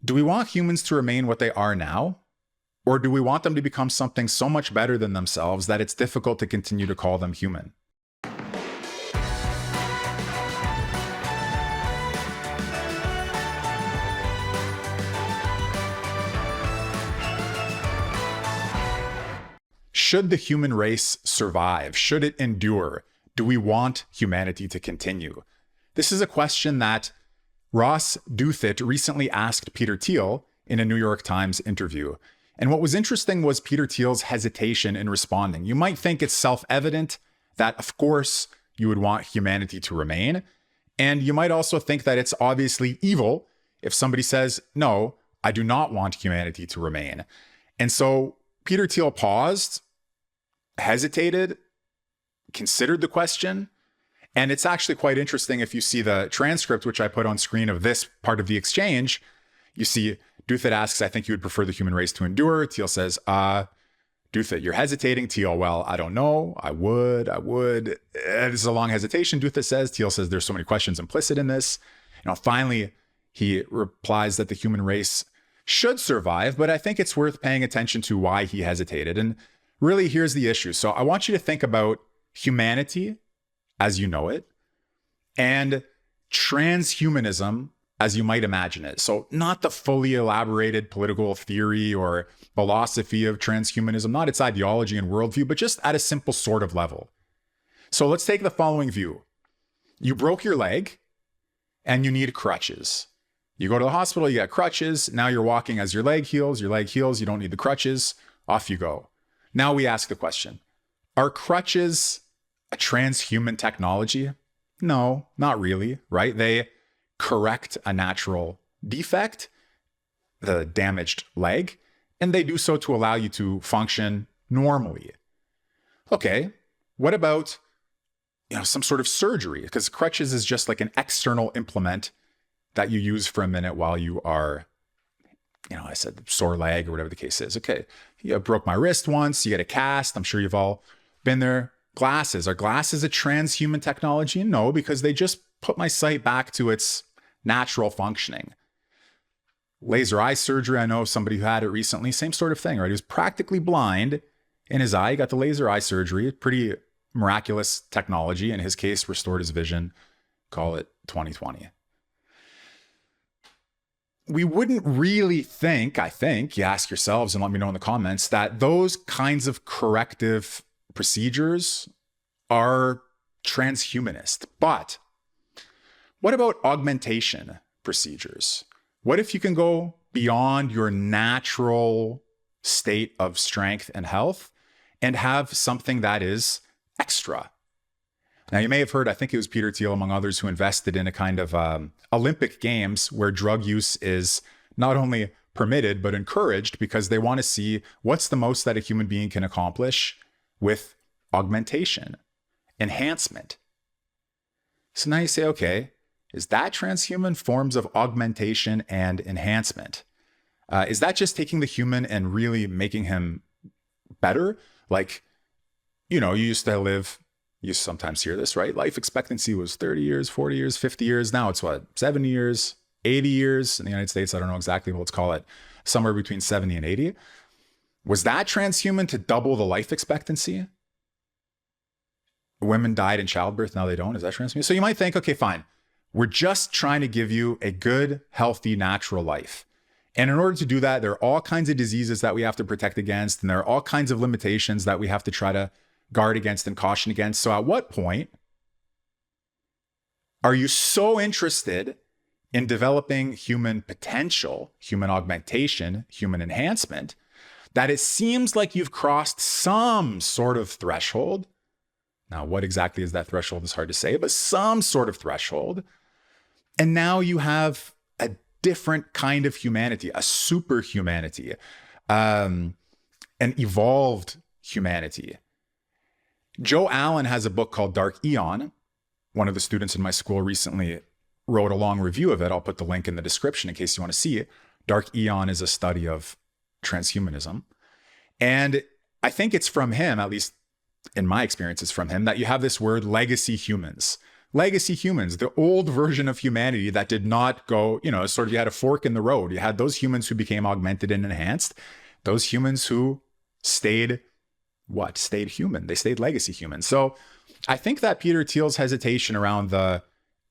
Do we want humans to remain what they are now? Or do we want them to become something so much better than themselves that it's difficult to continue to call them human? Should the human race survive? Should it endure? Do we want humanity to continue? This is a question that Ross Douthat recently asked Peter Thiel in a New York Times interview. And what was interesting was Peter Thiel's hesitation in responding. You might think it's self-evident that, of course, you would want humanity to remain. And you might also think that it's obviously evil if somebody says, no, I do not want humanity to remain. And so Peter Thiel paused, hesitated, considered the question. And it's actually quite interesting if you see the transcript, which I put on screen of this part of the exchange. You see Douthat asks, I think you would prefer the human race to endure. Thiel says, Douthat, you're hesitating. Thiel, well, I don't know. I would. This is a long hesitation, Douthat says. Thiel says there's so many questions implicit in this. Finally, he replies that the human race should survive, but I think it's worth paying attention to why he hesitated. And really, here's the issue. So I want you to think about humanity as you know it, and transhumanism as you might imagine it. So not the fully elaborated political theory or philosophy of transhumanism, not its ideology and worldview, but just at a simple sort of level. So let's take the following view. You broke your leg and you need crutches. You go to the hospital, you got crutches. Now you're walking as your leg heals, you don't need the crutches, off you go. Now we ask the question, are crutches a transhuman technology? No, not really, right? They correct a natural defect, the damaged leg, and they do so to allow you to function normally. Okay, what about some sort of surgery? Because crutches is just like an external implement that you use for a minute while you are, I said sore leg or whatever the case is. Okay, you broke my wrist once, you get a cast. I'm sure you've all been there. Glasses. Are glasses a transhuman technology? No, because they just put my sight back to its natural functioning. Laser eye surgery. I know somebody who had it recently. Same sort of thing, right? He was practically blind in his eye. He got the laser eye surgery. Pretty miraculous technology. In his case, restored his vision. Call it 2020. We wouldn't really think, I think, you ask yourselves and let me know in the comments, that those kinds of corrective procedures are transhumanist. But what about augmentation procedures? What if you can go beyond your natural state of strength and health and have something that is extra? Now, you may have heard, I think it was Peter Thiel, among others, who invested in a kind of Olympic Games where drug use is not only permitted, but encouraged because they want to see what's the most that a human being can accomplish with augmentation, enhancement. So now you say, okay, is that transhuman? Forms of augmentation and enhancement? Is that just taking the human and really making him better? Like, you used to live, you sometimes hear this, right? Life expectancy was 30 years, 40 years, 50 years. Now it's 70 years, 80 years in the United States. I don't know exactly, but let's call it somewhere between 70 and 80. Was that transhuman to double the life expectancy? Women died in childbirth, now they don't. Is that transhuman? So you might think, okay, fine. We're just trying to give you a good, healthy, natural life. And in order to do that, there are all kinds of diseases that we have to protect against, and there are all kinds of limitations that we have to try to guard against and caution against. So at what point are you so interested in developing human potential, human augmentation, human enhancement, that it seems like you've crossed some sort of threshold? Now, what exactly is that threshold is hard to say, but some sort of threshold. And now you have a different kind of humanity, a super humanity, an evolved humanity. Joe Allen has a book called Dark Aeon. One of the students in my school recently wrote a long review of it. I'll put the link in the description in case you want to see it. Dark Aeon is a study of transhumanism. And I think it's from him, at least in my experience, it's from him, that you have this word legacy humans. legacy humans, the old version of humanity that did not go, sort of, you had a fork in the road. You had those humans who became augmented and enhanced, those humans who stayed human. They stayed legacy humans. So I think that Peter Thiel's hesitation around the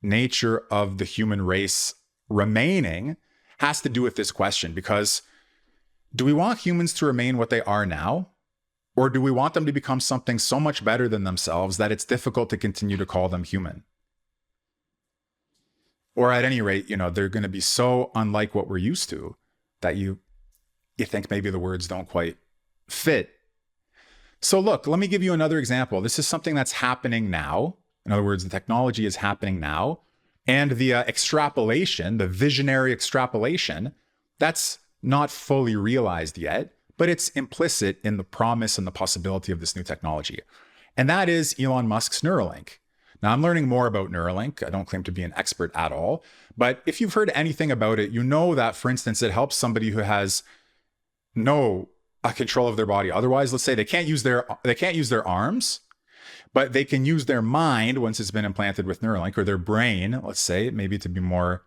nature of the human race remaining has to do with this question, because do we want humans to remain what they are now? Or do we want them to become something so much better than themselves that it's difficult to continue to call them human? Or at any rate, they're going to be so unlike what we're used to that you think maybe the words don't quite fit. So look, let me give you another example. This is something that's happening now. In other words, the technology is happening now. And the extrapolation, the visionary extrapolation, that's not fully realized yet, but it's implicit in the promise and the possibility of this new technology. And that is Elon Musk's Neuralink. Now, I'm learning more about Neuralink. I don't claim to be an expert at all, but if you've heard anything about it, you know that, for instance, it helps somebody who has no control of their body. Otherwise, let's say they can't use their arms, but they can use their mind once it's been implanted with Neuralink, or their brain, let's say, maybe to be more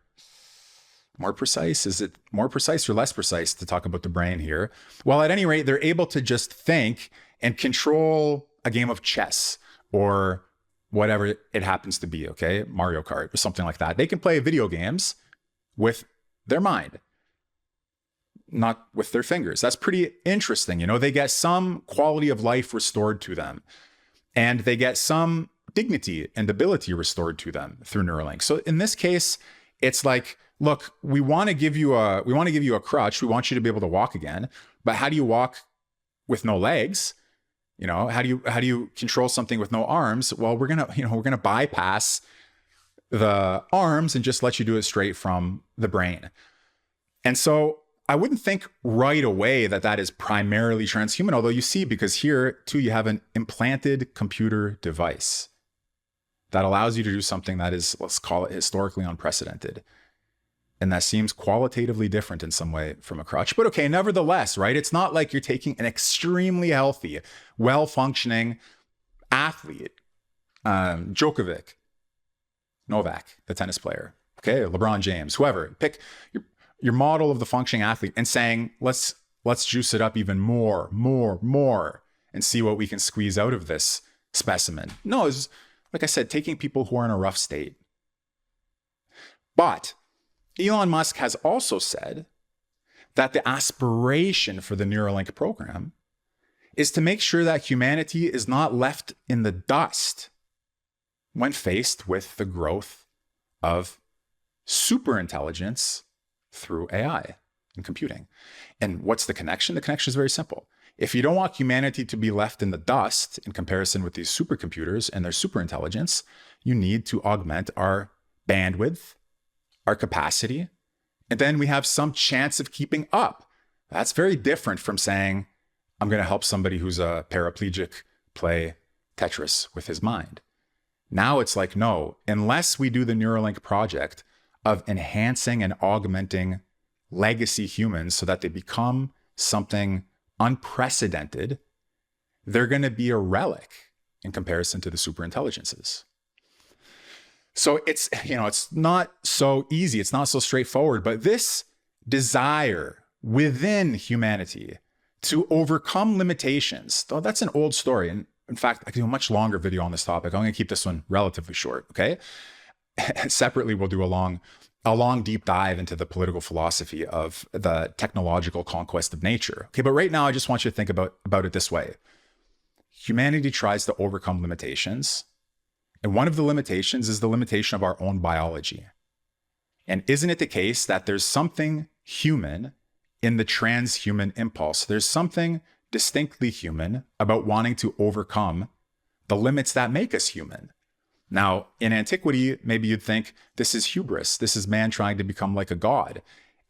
precise. Is it more precise or less precise to talk about the brain here? Well, at any rate, they're able to just think and control a game of chess or whatever it happens to be, okay? Mario Kart or something like that. They can play video games with their mind, not with their fingers. That's pretty interesting. They get some quality of life restored to them, and they get some dignity and ability restored to them through Neuralink. So in this case, it's like, look, we want to give you a crutch. We want you to be able to walk again, but how do you walk with no legs? How do you control something with no arms? Well, we're gonna bypass the arms and just let you do it straight from the brain. And so I wouldn't think right away that is primarily transhuman, although you see, because here too, you have an implanted computer device that allows you to do something that is, let's call it, historically unprecedented. And that seems qualitatively different in some way from a crutch. But okay, nevertheless, right? It's not like you're taking an extremely healthy, well-functioning athlete, Novak, the tennis player, okay, LeBron James, whoever, pick your model of the functioning athlete and saying, let's juice it up even more, and see what we can squeeze out of this specimen. No, it's, like I said, taking people who are in a rough state. But Elon Musk has also said that the aspiration for the Neuralink program is to make sure that humanity is not left in the dust when faced with the growth of superintelligence through AI and computing. And what's the connection? The connection is very simple. If you don't want humanity to be left in the dust in comparison with these supercomputers and their superintelligence, you need to augment our bandwidth, our capacity, and then we have some chance of keeping up. That's very different from saying, I'm going to help somebody who's a paraplegic play Tetris with his mind. Now it's like, no, unless we do the Neuralink project of enhancing and augmenting legacy humans so that they become something unprecedented, they're going to be a relic in comparison to the superintelligences. So it's not so easy. It's not so straightforward, but this desire within humanity to overcome limitations, though that's an old story. And in fact, I can do a much longer video on this topic. I'm going to keep this one relatively short. Okay. Separately, we'll do a long deep dive into the political philosophy of the technological conquest of nature. Okay. But right now, I just want you to think about it this way. Humanity tries to overcome limitations. And one of the limitations is the limitation of our own biology. And isn't it the case that there's something human in the transhuman impulse? There's something distinctly human about wanting to overcome the limits that make us human. Now, in antiquity, maybe you'd think this is hubris. This is man trying to become like a god.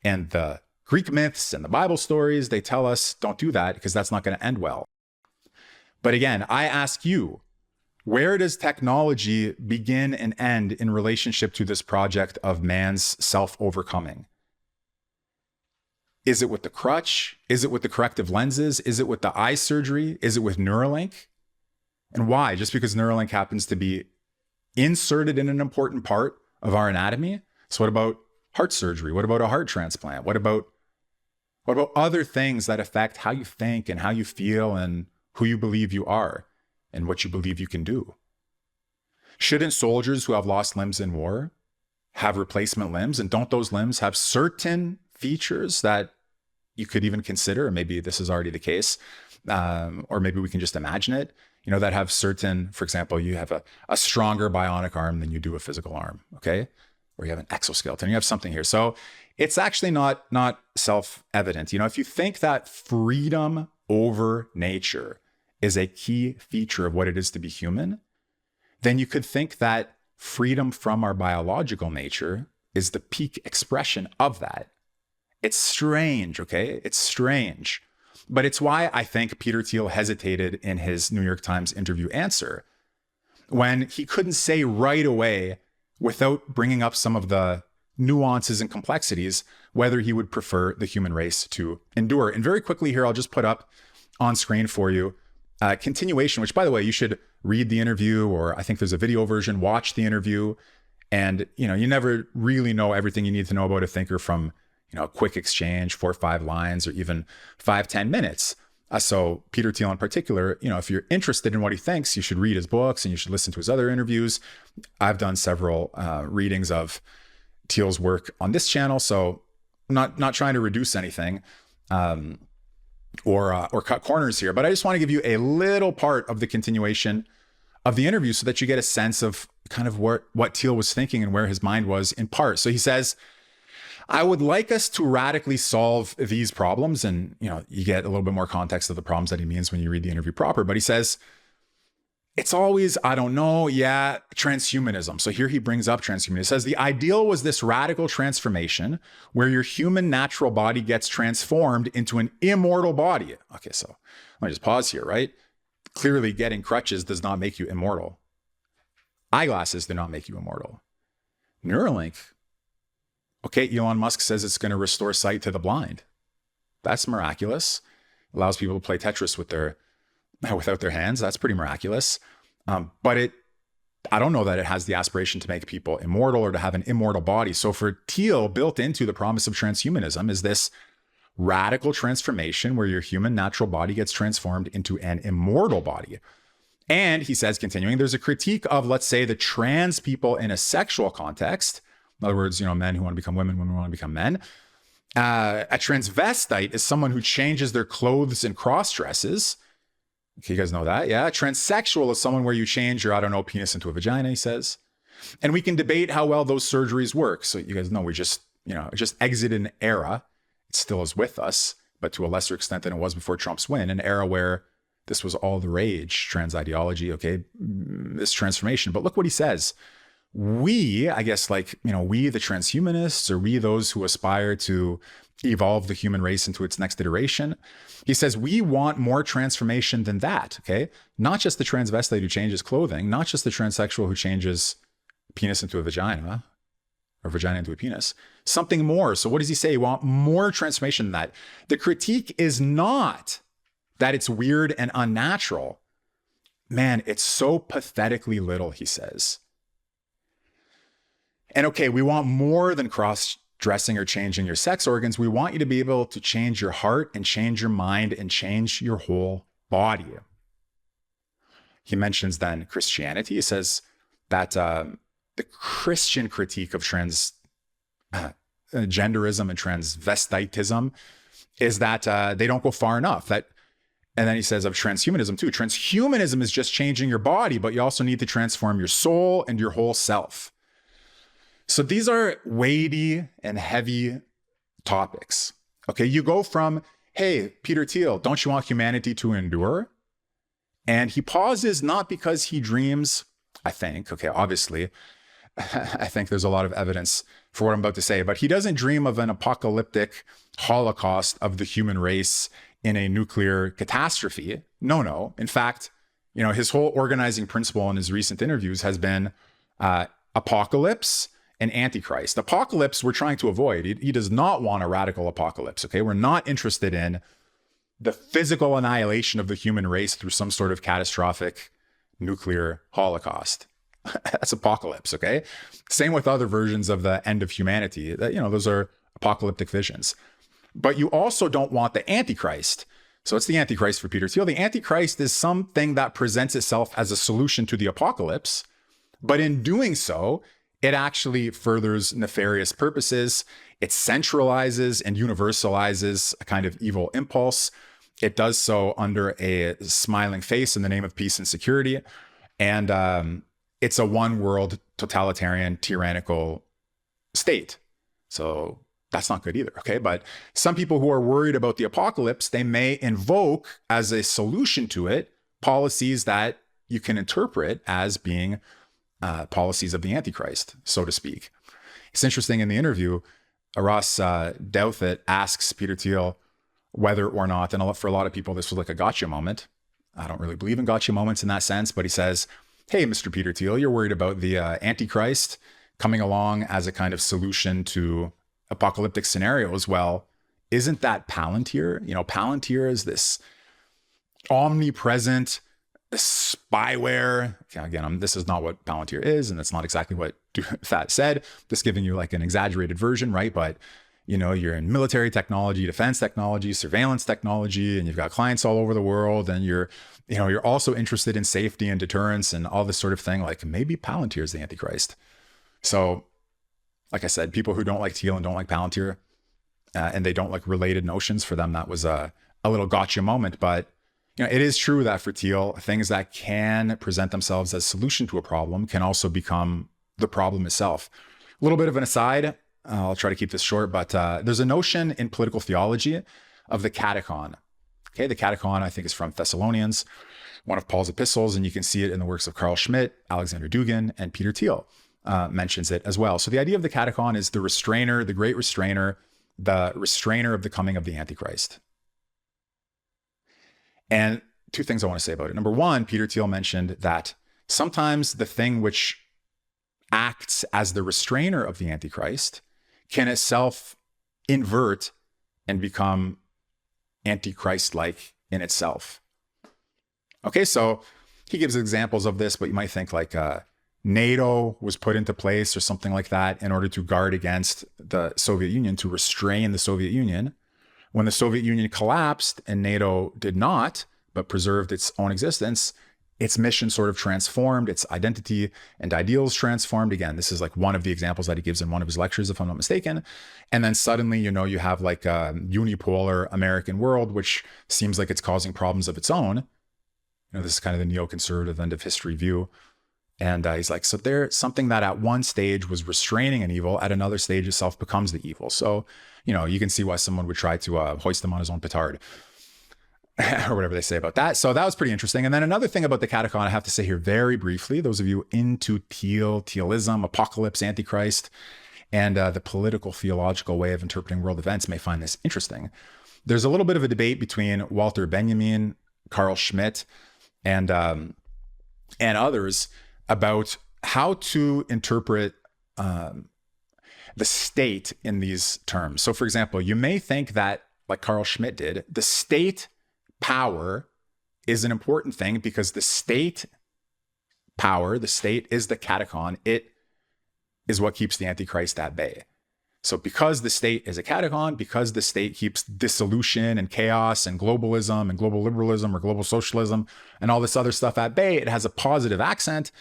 And the Greek myths and the Bible stories, they tell us don't do that because that's not going to end well. But again, I ask you, where does technology begin and end in relationship to this project of man's self-overcoming? Is it with the crutch? Is it with the corrective lenses? Is it with the eye surgery? Is it with Neuralink? And why? Just because Neuralink happens to be inserted in an important part of our anatomy. So what about heart surgery? What about a heart transplant? What about other things that affect how you think and how you feel and who you believe you are and what you believe you can do? Shouldn't soldiers who have lost limbs in war have replacement limbs? And don't those limbs have certain features that you could even consider? Maybe this is already the case, or maybe we can just imagine it, that have certain, for example, you have a stronger bionic arm than you do a physical arm, okay? Or you have an exoskeleton, you have something here. So it's actually not self-evident. If you think that freedom over nature is a key feature of what it is to be human, then you could think that freedom from our biological nature is the peak expression of that. It's strange, okay? It's strange. But it's why I think Peter Thiel hesitated in his New York Times interview answer when he couldn't say right away, without bringing up some of the nuances and complexities, whether he would prefer the human race to endure. And very quickly here, I'll just put up on screen for you a continuation, which, by the way, you should read the interview, or I think there's a video version, watch the interview. And, you never really know everything you need to know about a thinker from, a quick exchange, 4 or 5 lines, or even 5-10 minutes. So Peter Thiel in particular, if you're interested in what he thinks, you should read his books and you should listen to his other interviews. I've done several readings of Thiel's work on this channel, so I'm not trying to reduce anything or cut corners here, but I just want to give you a little part of the continuation of the interview so that you get a sense of kind of what Thiel was thinking and where his mind was in part. So he says, I would like us to radically solve these problems. And, you get a little bit more context of the problems that he means when you read the interview proper. But he says, it's always, I don't know, transhumanism. So here he brings up transhumanism. He says, the ideal was this radical transformation where your human natural body gets transformed into an immortal body. Okay, so let me just pause here, right? Clearly getting crutches does not make you immortal. Eyeglasses do not make you immortal. Neuralink, okay, Elon Musk says it's going to restore sight to the blind. That's miraculous. Allows people to play Tetris without their hands. That's pretty miraculous. But I don't know that it has the aspiration to make people immortal or to have an immortal body. So for Thiel, built into the promise of transhumanism is this radical transformation where your human natural body gets transformed into an immortal body. And he says, continuing, there's a critique of, let's say, the trans people in a sexual context. In other words, men who want to become women, women who want to become men. A transvestite is someone who changes their clothes and cross-dresses. Okay, you guys know that? Yeah. Transsexual is someone where you change your, penis into a vagina, he says. And we can debate how well those surgeries work. So you guys know we just exited an era. It still is with us, but to a lesser extent than it was before Trump's win, an era where this was all the rage, trans ideology, okay, this transformation. But look what he says. We, I guess, we, the transhumanists, or we, those who aspire to evolve the human race into its next iteration, he says, we want more transformation than that, okay? Not just the transvestite who changes clothing, not just the transsexual who changes penis into a vagina, or vagina into a penis, something more. So what does he say? We want more transformation than that. The critique is not that it's weird and unnatural. Man, it's so pathetically little, he says. And okay, we want more than cross-dressing or changing your sex organs. We want you to be able to change your heart and change your mind and change your whole body. He mentions then Christianity. He says that the Christian critique of transgenderism and transvestitism is that they don't go far enough. And then he says of transhumanism too. Transhumanism is just changing your body, but you also need to transform your soul and your whole self. So these are weighty and heavy topics. Okay, you go from, hey, Peter Thiel, don't you want humanity to endure? And he pauses not because he dreams, I think, okay, obviously, I think there's a lot of evidence for what I'm about to say, but he doesn't dream of an apocalyptic holocaust of the human race in a nuclear catastrophe. No. In fact, his whole organizing principle in his recent interviews has been apocalypse and Antichrist. Apocalypse we're trying to avoid. He does not want a radical apocalypse, okay? We're not interested in the physical annihilation of the human race through some sort of catastrophic nuclear holocaust. That's apocalypse, okay? Same with other versions of the end of humanity. That, those are apocalyptic visions. But you also don't want the Antichrist. So it's the Antichrist for Peter Thiel. The Antichrist is something that presents itself as a solution to the apocalypse, but in doing so, it actually furthers nefarious purposes. It centralizes and universalizes a kind of evil impulse. It does so under a smiling face in the name of peace and security. And it's a one world totalitarian tyrannical state. So that's not good either, okay? But some people who are worried about the apocalypse, they may invoke as a solution to it policies that you can interpret as being policies of the Antichrist, so to speak. It's interesting, in the interview, Ross Douthat asks Peter Thiel whether or not, and for a lot of people, this was like a gotcha moment. I don't really believe in gotcha moments in that sense, but he says, hey, Mr. Peter Thiel, you're worried about the Antichrist coming along as a kind of solution to apocalyptic scenarios. Well, isn't that Palantir? Palantir is this omnipresent spyware. Again, this is not what Palantir is, and that's not exactly what Douthat said. Just giving you like an exaggerated version, right? But you're in military technology, defense technology, surveillance technology, and you've got clients all over the world, and you're also interested in safety and deterrence and all this sort of thing. Like maybe Palantir is the Antichrist. So, like I said, people who don't like Thiel and don't like Palantir, and they don't like related notions, for them that was a little gotcha moment. But it is true that for Thiel, things that can present themselves as solution to a problem can also become the problem itself. A little bit of an aside, I'll try to keep this short, but there's a notion in political theology of the catechon. Okay, the catechon, I think, is from Thessalonians, one of Paul's epistles, and you can see it in the works of Carl Schmitt, Alexander Dugin, and Peter Thiel mentions it as well. So the idea of the catechon is the restrainer, the great restrainer, the restrainer of the coming of the Antichrist. And two things I want to say about it. Number one, Peter Thiel mentioned that sometimes the thing which acts as the restrainer of the Antichrist can itself invert and become Antichrist-like in itself. Okay, so he gives examples of this, but you might think like NATO was put into place or something like that in order to guard against the Soviet Union, to restrain the Soviet Union. When the Soviet Union collapsed and NATO did not, but preserved its own existence, its mission sort of transformed, its identity and ideals transformed. Again, this is like one of the examples that he gives in one of his lectures, if I'm not mistaken. And then suddenly, you have like a unipolar American world, which seems like it's causing problems of its own. This is kind of the neoconservative end of history view. And he's like, so there's something that at one stage was restraining an evil, at another stage itself becomes the evil. So, you can see why someone would try to hoist him on his own petard or whatever they say about that. So that was pretty interesting. And then another thing about the catechon, I have to say here very briefly, those of you into Thielism, apocalypse, Antichrist, and the political theological way of interpreting world events may find this interesting. There's a little bit of a debate between Walter Benjamin, Carl Schmitt, and others about how to interpret the state in these terms. So for example, you may think that, like Carl Schmitt did, the state power is an important thing because the state power, the state is the catechon. It is what keeps the Antichrist at bay. So because the state is a catechon, because the state keeps dissolution and chaos and globalism and global liberalism or global socialism and all this other stuff at bay, it has a positive accent,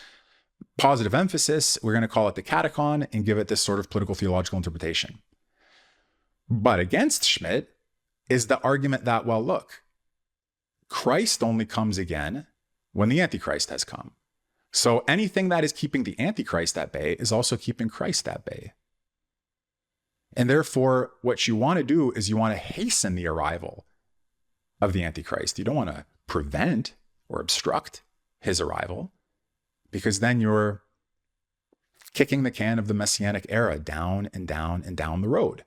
positive emphasis. We're going to call it the catechon and give it this sort of political theological interpretation. But against Schmitt is the argument that, well, look, Christ only comes again when the Antichrist has come. So anything that is keeping the Antichrist at bay is also keeping Christ at bay. And therefore, what you want to do is you want to hasten the arrival of the Antichrist. You don't want to prevent or obstruct his arrival, because then you're kicking the can of the Messianic era down and down and down the road.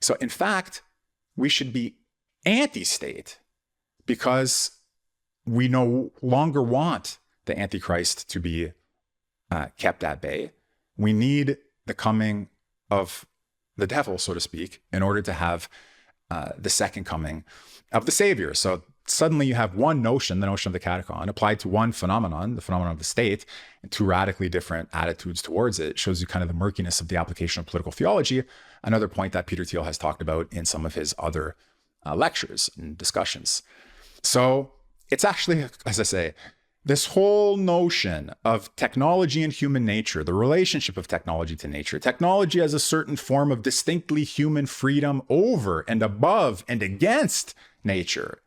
So in fact, we should be anti-state because we no longer want the Antichrist to be kept at bay. We need the coming of the devil, so to speak, in order to have the second coming of the Savior. So suddenly you have one notion, the notion of the catacon, applied to one phenomenon, the phenomenon of the state, and two radically different attitudes towards it. It shows you kind of the murkiness of the application of political theology, another point that Peter Thiel has talked about in some of his other lectures and discussions. So it's actually, as I say, this whole notion of technology and human nature, the relationship of technology to nature, technology as a certain form of distinctly human freedom over and above and against nature.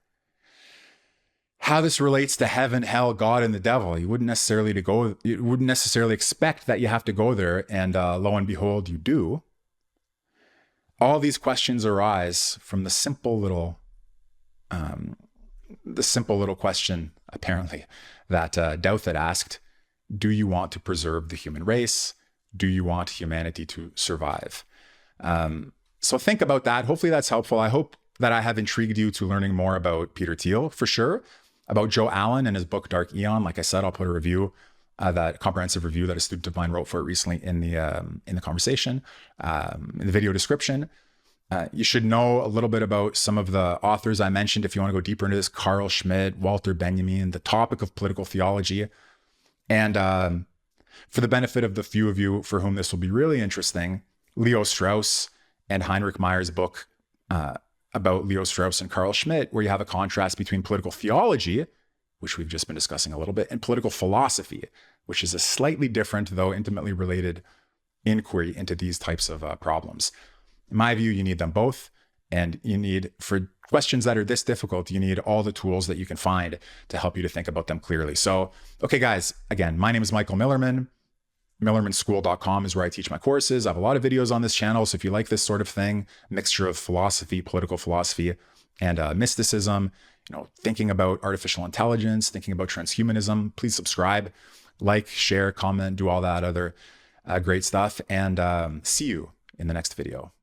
How this relates to heaven, hell, God, and the devil. You wouldn't necessarily expect that you have to go there, and lo and behold, you do. All these questions arise from the simple little question, apparently, that Douthat asked: do you want to preserve the human race? Do you want humanity to survive? So think about that. Hopefully that's helpful. I hope that I have intrigued you to learning more about Peter Thiel, for sure, about Joe Allen and his book Dark Aeon. Like I said, I'll put a review, that comprehensive review that a student of mine wrote for it recently in the conversation, in the video description. You should know a little bit about some of the authors I mentioned if you want to go deeper into this: Carl Schmitt, Walter Benjamin, the topic of political theology. And for the benefit of the few of you for whom this will be really interesting, Leo Strauss and Heinrich Meyer's book about Leo Strauss and Carl Schmitt, where you have a contrast between political theology, which we've just been discussing a little bit, and political philosophy, which is a slightly different, though intimately related, inquiry into these types of problems. In my view, you need them both. And you need, for questions that are this difficult, you need all the tools that you can find to help you to think about them clearly. So, okay, guys, again, my name is Michael Millerman. MillermanSchool.com is where I teach my courses. I have a lot of videos on this channel. So if you like this sort of thing, mixture of philosophy, political philosophy, and mysticism, thinking about artificial intelligence, thinking about transhumanism, please subscribe, like, share, comment, do all that other great stuff. And see you in the next video.